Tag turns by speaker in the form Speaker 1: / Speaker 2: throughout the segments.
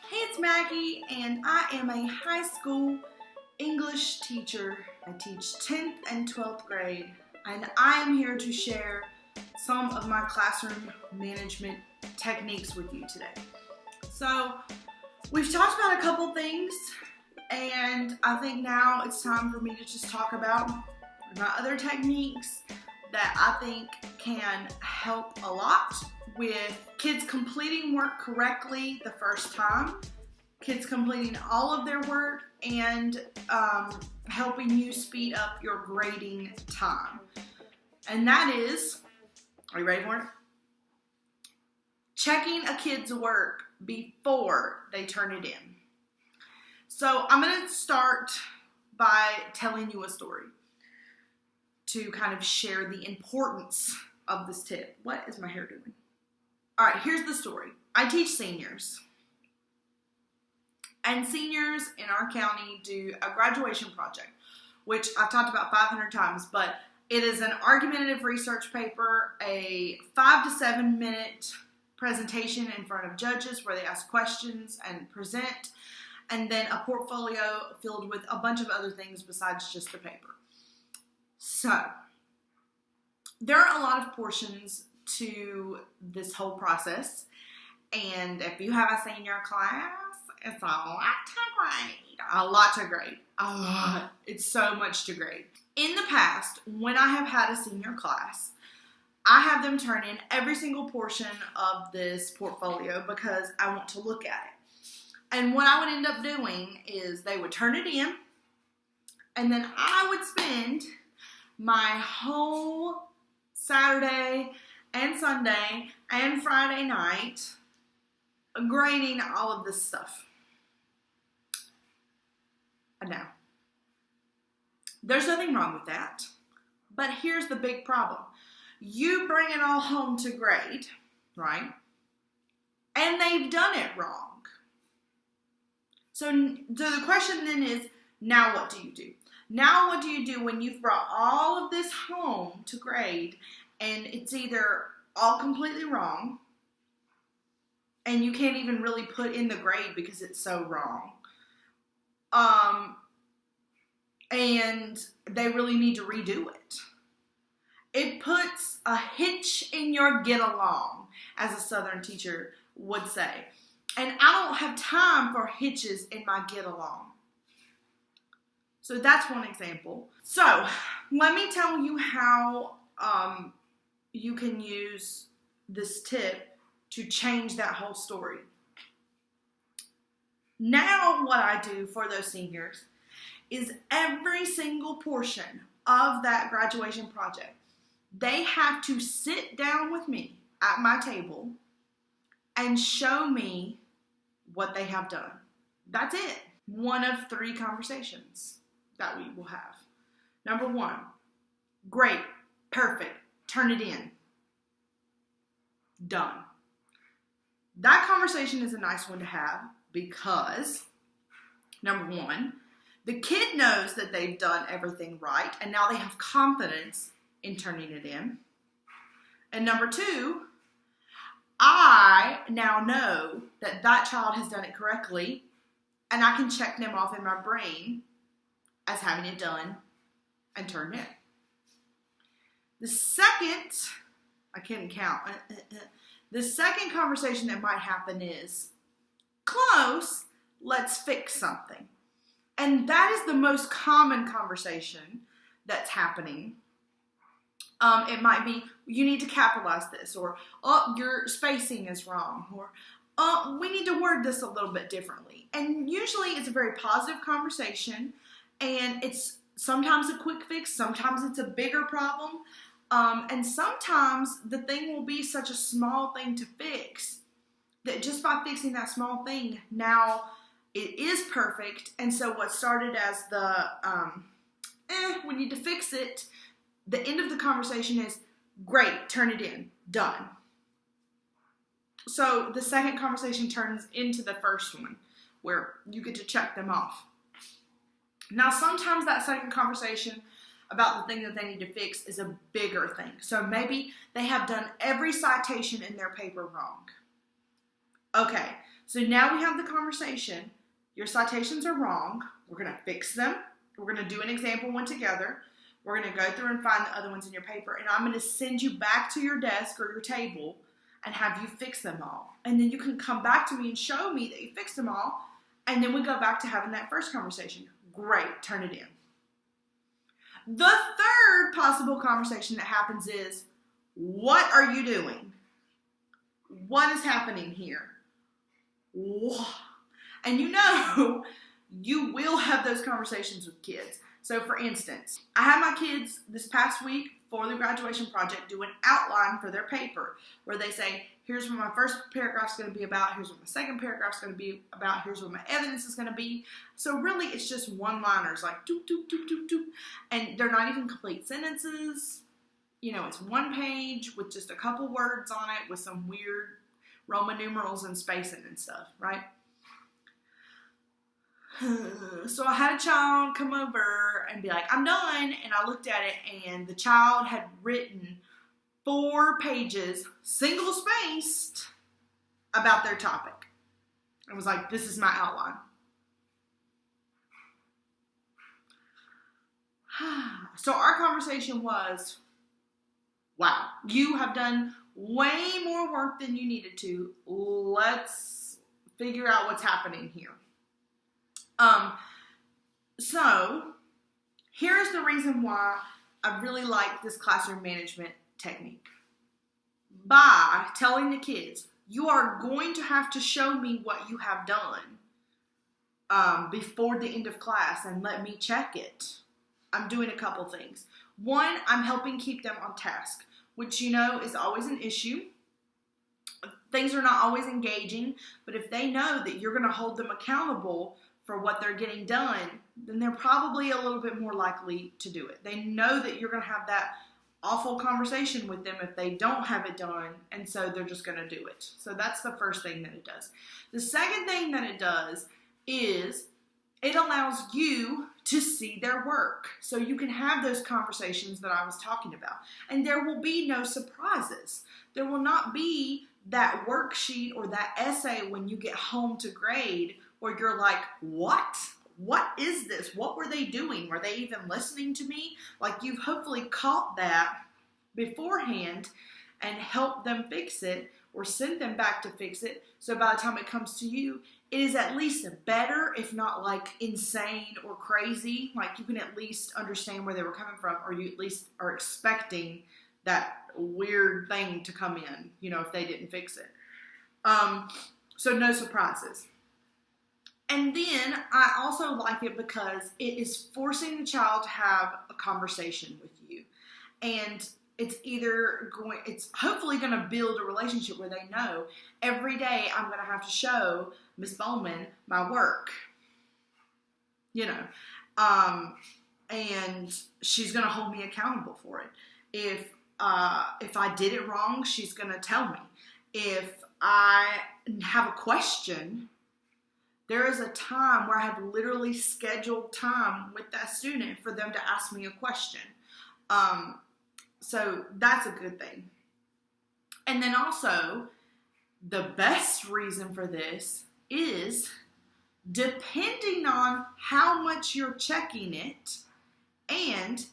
Speaker 1: Hey, it's Maggie, and I am a high school English teacher. I teach 10th and 12th grade, and I am here to share some of my classroom management techniques with you today. So, we've talked about a couple things, and I think now it's time for me to just talk about my other techniques that I think can help a lot with kids completing work correctly the first time, kids completing all of their work, and helping you speed up your grading time. And that is, are you ready for it? Checking a kid's work before they turn it in. So I'm going to start by telling you a story to kind of share the importance of this tip. What is my hair doing? All right, here's the story. I teach seniors. And seniors in our county do a graduation project, which I've talked about 500 times, but it is an argumentative research paper, a 5 to 7 minute presentation in front of judges where they ask questions and present, and then a portfolio filled with a bunch of other things besides just the paper. So, there are a lot of portions to this whole process, and if you have a senior class, it's a lot to grade. It's so much to grade. In the past, when I have had a senior class, I have them turn in every single portion of this portfolio because I want to look at it. And what I would end up doing is they would turn it in, and then I would spend my whole Saturday and Sunday and Friday night grading all of this stuff. Now, there's nothing wrong with that, but here's the big problem. You bring it all home to grade, right? And they've done it wrong. So the question then is, now what do you do? Now what do you do when you've brought all of this home to grade and it's either all completely wrong and you can't even really put in the grade because it's so wrong, and they really need to redo it. It puts a hitch in your get along, as a Southern teacher would say. And I don't have time for hitches in my get along. So that's one example. So let me tell you how you can use this tip to change that whole story. Now what I do for those seniors is every single portion of that graduation project, they have to sit down with me at my table and show me what they have done. That's it. One of 3 conversations that we will have. Number 1, great, perfect, turn it in. Done. That conversation is a nice one to have because, number 1, the kid knows that they've done everything right and now they have confidence in turning it in. And number 2, I now know that that child has done it correctly and I can check them off in my brain as having it done and turned in. The second, I couldn't count, the second conversation that might happen is, close, let's fix something. And that is the most common conversation that's happening. It might be, you need to capitalize this, or, oh, your spacing is wrong, or, oh, we need to word this a little bit differently. And usually it's a very positive conversation, and it's sometimes a quick fix, sometimes it's a bigger problem, and sometimes the thing will be such a small thing to fix that just by fixing that small thing, now it is perfect. And so what started as the, we need to fix it, the end of the conversation is, great, turn it in, done. So the second conversation turns into the first one where you get to check them off. Now sometimes that second conversation about the thing that they need to fix is a bigger thing. So maybe they have done every citation in their paper wrong. Okay, So now we have the conversation. Your citations are wrong. We're going to fix them. We're going to do an example one together. We're going to go through and find the other ones in your paper. And I'm going to send you back to your desk or your table and have you fix them all. And then you can come back to me and show me that you fixed them all. And then we go back to having that first conversation. Great, turn it in. The third possible conversation that happens is, what are you doing? What is happening here? And you will have those conversations with kids. So for instance, I had my kids this past week for the graduation project do an outline for their paper where they say, here's what my first paragraph is going to be about, here's what my second paragraph is going to be about, here's what my evidence is going to be. So really it's just one-liners like doop, doop, doop, doop, doop. And they're not even complete sentences. It's one page with just a couple words on it with some weird Roman numerals and spacing and stuff, right? So I had a child come over and be like, I'm done. And I looked at it and the child had written 4 pages, single spaced, about their topic. I was like, this is my outline. So our conversation was, wow, you have done way more work than you needed to. Let's figure out what's happening here. So here's the reason why I really like this classroom management technique. By telling the kids, you are going to have to show me what you have done before the end of class and let me check it. I'm doing a couple things. One, I'm helping keep them on task, which is always an issue. Things are not always engaging, but if they know that you're going to hold them accountable for what they're getting done, then they're probably a little bit more likely to do it. They know that you're going to have that awful conversation with them if they don't have it done, and so they're just going to do it. So that's the first thing that it does. The second thing that it does is it allows you to see their work. So you can have those conversations that I was talking about. And there will be no surprises. There will not be that worksheet or that essay when you get home to grade where you're like, what? What is this? What were they doing? Were they even listening to me? Like, you've hopefully caught that beforehand and helped them fix it or send them back to fix it. So by the time it comes to you, it is at least better, if not like insane or crazy. Like, you can at least understand where they were coming from, or you at least are expecting that weird thing to come in, if they didn't fix it. So no surprises. And then I also like it because it is forcing the child to have a conversation with you. And it's hopefully going to build a relationship where they know every day I'm going to have to show Miss Bowman my work. And she's going to hold me accountable for it. If I did it wrong, she's going to tell me. If I have a question, there is a time where I have literally scheduled time with that student for them to ask me a question. So that's a good thing. And then also, the best reason for this is depending on how much you're checking it and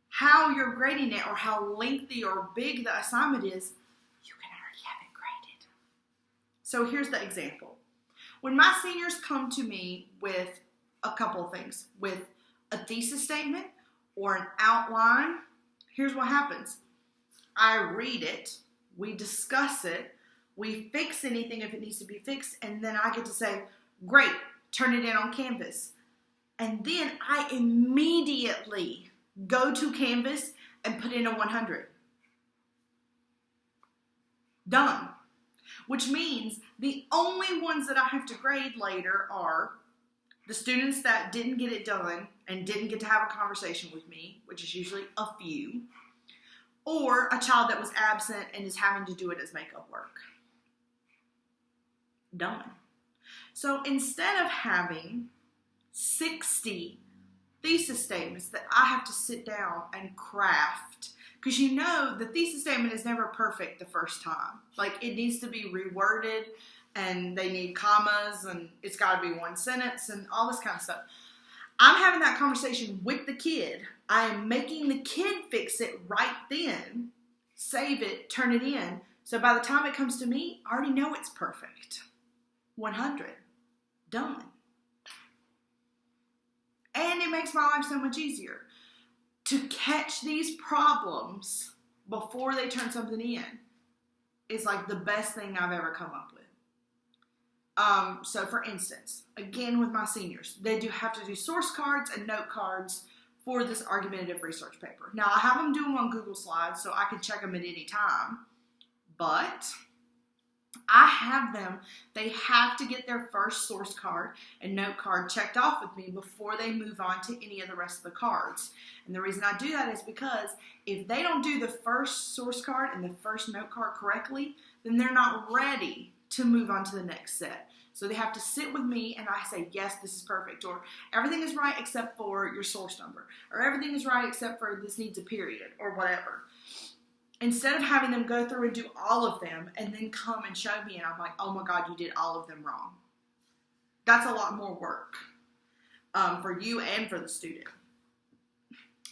Speaker 1: how you're grading it or how lengthy or big the assignment is, you can already have it graded. So here's the example. When my seniors come to me with a couple of things, with a thesis statement or an outline, here's what happens. I read it, we discuss it, we fix anything if it needs to be fixed, and then I get to say, great, turn it in on Canvas. And then I immediately go to Canvas and put in a 100. Done. Which means the only ones that I have to grade later are the students that didn't get it done and didn't get to have a conversation with me, which is usually a few, or a child that was absent and is having to do it as makeup work. Done. So instead of having 60 thesis statements that I have to sit down and craft Because you know the thesis statement is never perfect the first time. Like, it needs to be reworded, and they need commas, and it's got to be one sentence, and all this kind of stuff. I'm having that conversation with the kid. I am making the kid fix it right then, save it, turn it in. So by the time it comes to me, I already know it's perfect. 100. Done. And it makes my life so much easier. To catch these problems before they turn something in is like the best thing I've ever come up with. So for instance, again with my seniors, they do have to do source cards and note cards for this argumentative research paper. Now I have them do them on Google Slides so I can check them at any time, but I have them, they have to get their first source card and note card checked off with me before they move on to any of the rest of the cards. And the reason I do that is because if they don't do the first source card and the first note card correctly, then they're not ready to move on to the next set. So they have to sit with me and I say, yes, this is perfect, or everything is right except for your source number, or everything is right except for this needs a period, or whatever. Instead of having them go through and do all of them and then come and show me and I'm like, oh my God, you did all of them wrong. That's a lot more work for you and for the student.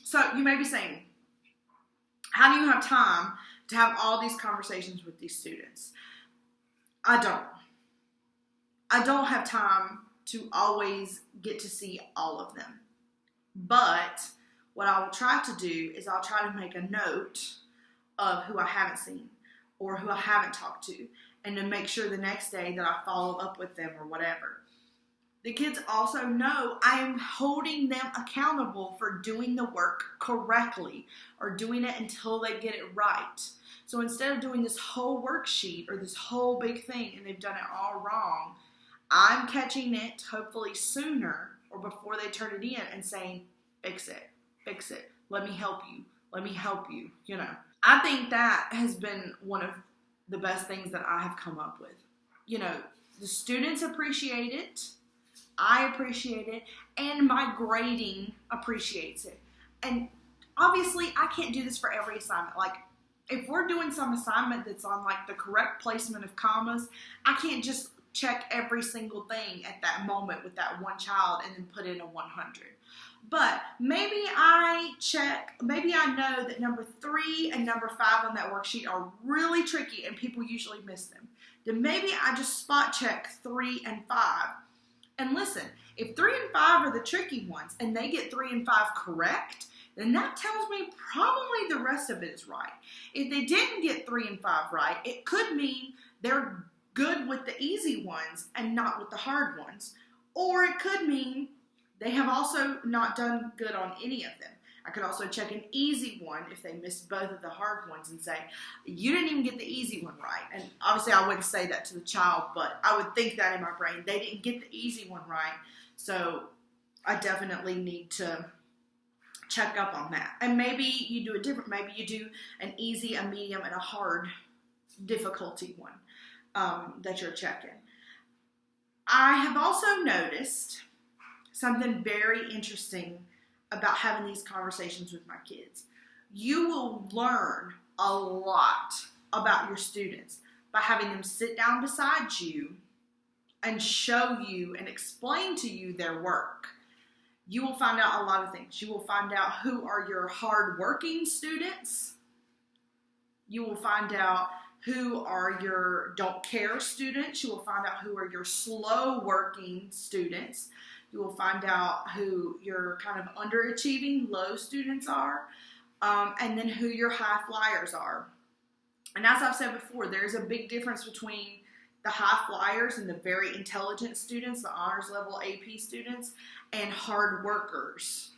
Speaker 1: So you may be saying, how do you have time to have all these conversations with these students? I don't have time to always get to see all of them. But what I will try to do is I'll try to make a note of who I haven't seen or who I haven't talked to, and to make sure the next day that I follow up with them or whatever. The kids also know I am holding them accountable for doing the work correctly or doing it until they get it right. So instead of doing this whole worksheet or this whole big thing and they've done it all wrong, I'm catching it hopefully sooner or before they turn it in and saying, fix it, let me help you, you know. I think that has been one of the best things that I have come up with. You know, the students appreciate it, I appreciate it, and my grading appreciates it. And obviously, I can't do this for every assignment. Like, if we're doing some assignment that's on like the correct placement of commas, I can't just check every single thing at that moment with that one child and then put in a 100. But maybe I know that number 3 and number 5 on that worksheet are really tricky and people usually miss them. Then maybe I just spot check 3 and 5. And listen, if 3 and 5 are the tricky ones and they get 3 and 5 correct, then that tells me probably the rest of it is right. If they didn't get 3 and 5 right, it could mean they're good with the easy ones and not with the hard ones. Or it could mean they have also not done good on any of them. I could also check an easy one if they missed both of the hard ones and say, you didn't even get the easy one right. And obviously I wouldn't say that to the child, but I would think that in my brain. They didn't get the easy one right, so I definitely need to check up on that. And maybe you do it different. Maybe you do an easy, a medium, and a hard difficulty one that you're checking. I have also noticed something very interesting about having these conversations with my kids. You will learn a lot about your students by having them sit down beside you and show you and explain to you their work. You will find out a lot of things. You will find out who are your hardworking students. You will find out who are your don't care students. You will find out who are your slow working students. You will find out who your kind of underachieving low students are, and then who your high flyers are. And as I've said before, there's a big difference between the high flyers and the very intelligent students, the honors level AP students, and hard workers.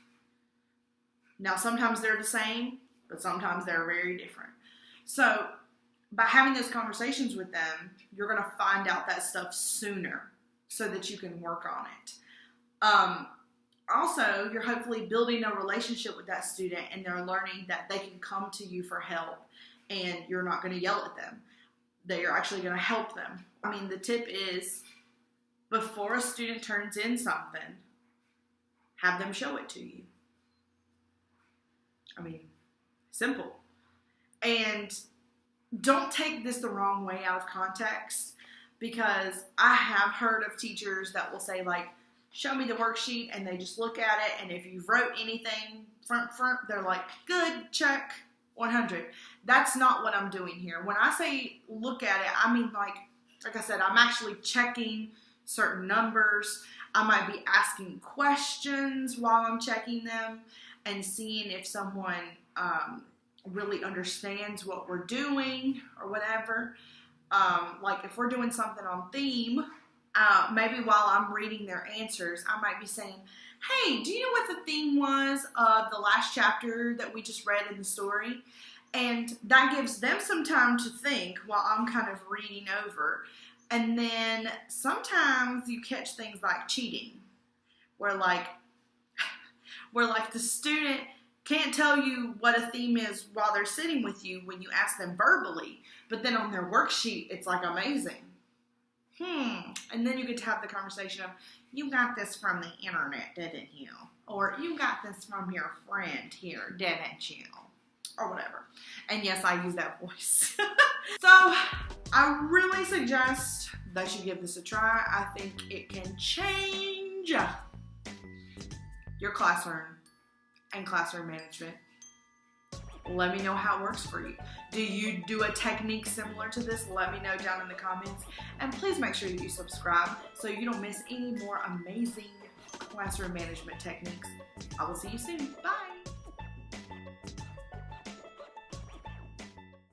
Speaker 1: Now, sometimes they're the same, but sometimes they're very different. So by having those conversations with them, you're going to find out that stuff sooner so that you can work on it. Also, you're hopefully building a relationship with that student and they're learning that they can come to you for help and you're not going to yell at them, that you're actually going to help them. I mean, the tip is before a student turns in something, have them show it to you. I mean, simple. And don't take this the wrong way out of context, because I have heard of teachers that will say, like, show me the worksheet, and they just look at it, and if you wrote anything front, they're like, good, check, 100. That's not what I'm doing here. When I say look at it, I mean, like I said, I'm actually checking certain numbers. I might be asking questions while I'm checking them and seeing if someone really understands what we're doing or whatever. Like if we're doing something on theme, maybe while I'm reading their answers, I might be saying, hey, do you know what the theme was of the last chapter that we just read in the story? And that gives them some time to think while I'm kind of reading over. And then sometimes you catch things like cheating, where like the student can't tell you what a theme is while they're sitting with you when you ask them verbally, but then on their worksheet, it's like amazing. And then you get to have the conversation of, you got this from the internet, didn't you? Or you got this from your friend here, didn't you? Or whatever. And yes, I use that voice. So I really suggest that you give this a try. I think it can change your classroom and classroom management. Let me know how it works for you. Do you do a technique similar to this? Let me know down in the comments. And please make sure that you subscribe so you don't miss any more amazing classroom management techniques. I will see you soon. Bye.